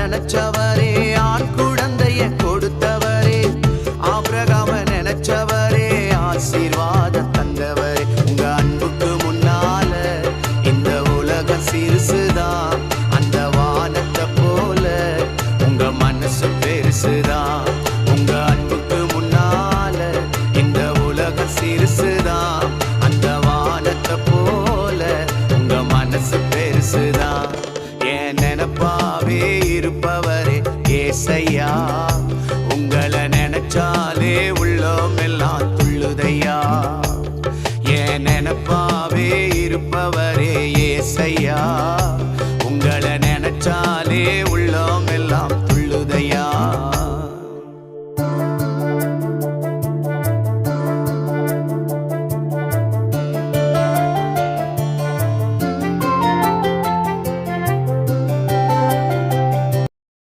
நினைச்சவரே, ஆண் குழந்தைய கொடுத்தவரே, ஆபிரகாம நினைச்சவரே, ஆசீர்வாதம் தந்தவரே. உங்க அன்புக்கு முன்னால இந்த உலகம் சிறுசுதான், அந்த வானத்தை போல உங்க மனசு பெருசுதான். உங்க அன்புக்கு முன்னால இந்த உலகம் சிறுசுதான், அந்த வானத்தை போல உங்க மனசு பெருசுதான். என் நினைப்பாவே இருப்பவரே ஏசையா.